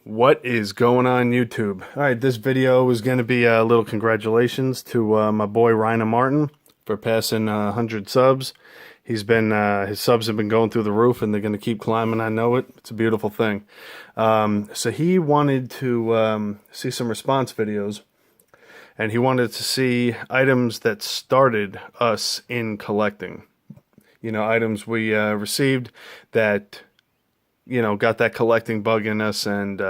What is going on YouTube? All right, this video is going to be a little congratulations to my boy Reina Martin for passing 100 subs. His subs have been going through the roof and they're going to keep climbing. I know it. It's a beautiful thing. So he wanted to see some response videos, and he wanted to see items that started us in collecting. You know, items we received that got that collecting bug in us and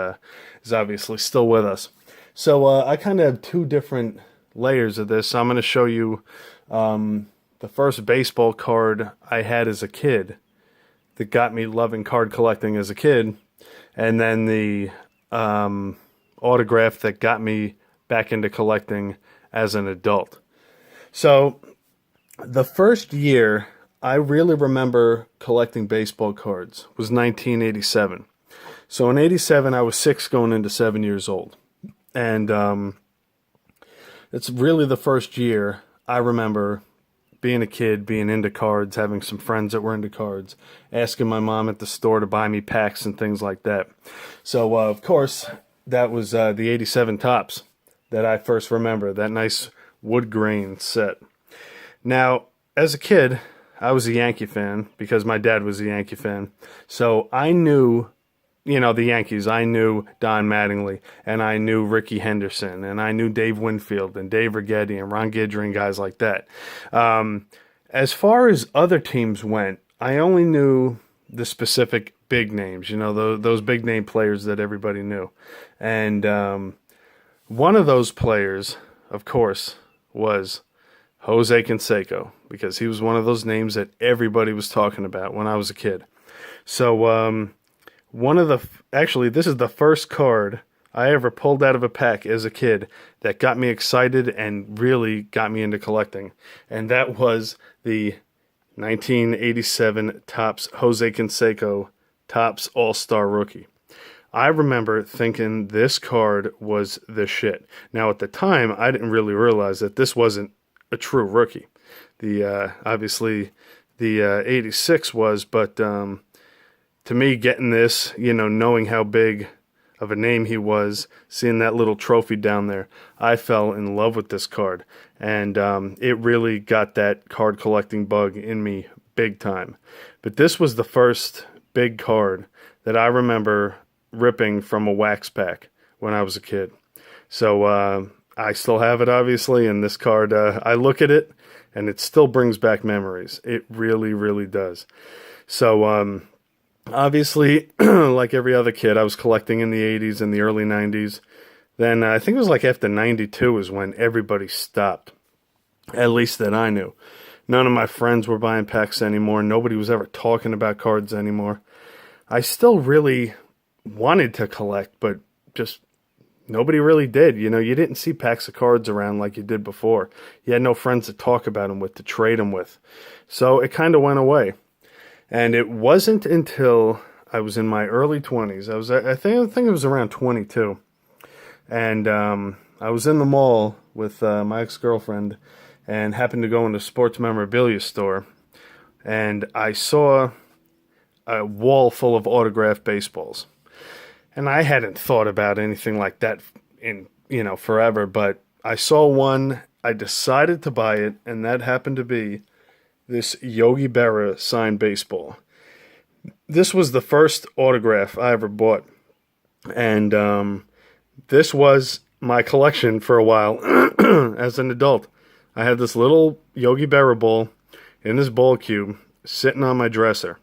is obviously still with us. So I kind of have two different layers of this. I'm going to show you the first baseball card I had as a kid that got me loving card collecting as a kid, and then the autograph that got me back into collecting as an adult. So the first year I really remember collecting baseball cards was 1987. So in 87, I was 6 going into 7 years old. And it's really the first year I remember being a kid, being into cards, having some friends that were into cards, asking my mom at the store to buy me packs and things like that. So, of course, that was the 87 Topps that I first remember, that nice wood grain set. Now, as a kid, I was a Yankee fan because my dad was a Yankee fan. So I knew, the Yankees. I knew Don Mattingly, and I knew Ricky Henderson, and I knew Dave Winfield, and Dave Righetti, and Ron Guidry, and guys like that. As far as other teams went, I only knew the specific big names, those big name players that everybody knew. And one of those players, of course, was Jose Canseco, because he was one of those names that everybody was talking about when I was a kid. So actually, this is the first card I ever pulled out of a pack as a kid that got me excited and really got me into collecting. And that was the 1987 Topps Jose Canseco Topps All-Star Rookie. I remember thinking this card was the shit. Now, at the time, I didn't really realize that this wasn't a true rookie. Obviously the 86 was, but to me, getting this, knowing how big of a name he was, seeing that little trophy down there, I fell in love with this card, and it really got that card collecting bug in me big time. But this was the first big card that I remember ripping from a wax pack when I was a kid. So I still have it, obviously, and this card, I look at it, and it still brings back memories. It really, really does. So, obviously, like every other kid, I was collecting in the 80s and the early 90s. Then I think it was like after 92 is when everybody stopped, at least that I knew. None of my friends were buying packs anymore. Nobody was ever talking about cards anymore. I still really wanted to collect, but just nobody really did. You didn't see packs of cards around like you did before. You had no friends to talk about them with, to trade them with. So it kind of went away. And it wasn't until I was in my early 20s. I think it was around 22. And I was in the mall with my ex-girlfriend and happened to go into a sports memorabilia store. And I saw a wall full of autographed baseballs. And I hadn't thought about anything like that in, forever, but I saw one, I decided to buy it, and that happened to be this Yogi Berra signed baseball. This was the first autograph I ever bought, and this was my collection for a while as an adult. I had this little Yogi Berra ball in this ball cube sitting on my dresser,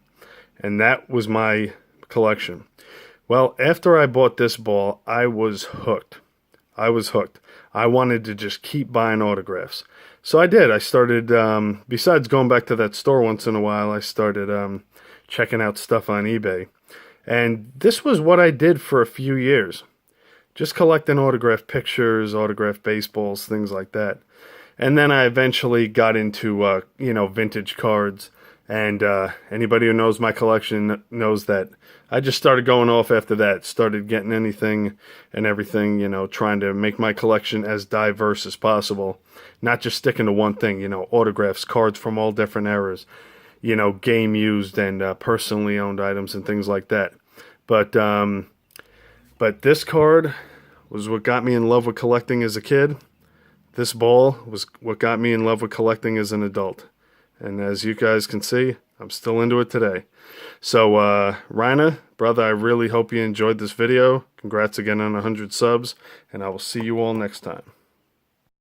and that was my collection. Well, after I bought this ball, I was hooked. I wanted to just keep buying autographs. So I did. I started, besides going back to that store once in a while, I started checking out stuff on eBay. And this was what I did for a few years. Just collecting autographed pictures, autographed baseballs, things like that. And then I eventually got into, vintage cards. And anybody who knows my collection knows that I just started going off after that. Started getting anything and everything, trying to make my collection as diverse as possible. Not just sticking to one thing, autographs, cards from all different eras, game used and personally owned items and things like that. But But this card was what got me in love with collecting as a kid. This ball was what got me in love with collecting as an adult. And as you guys can see, I'm still into it today. So, Reina, brother, I really hope you enjoyed this video. Congrats again on 100 subs, and I will see you all next time.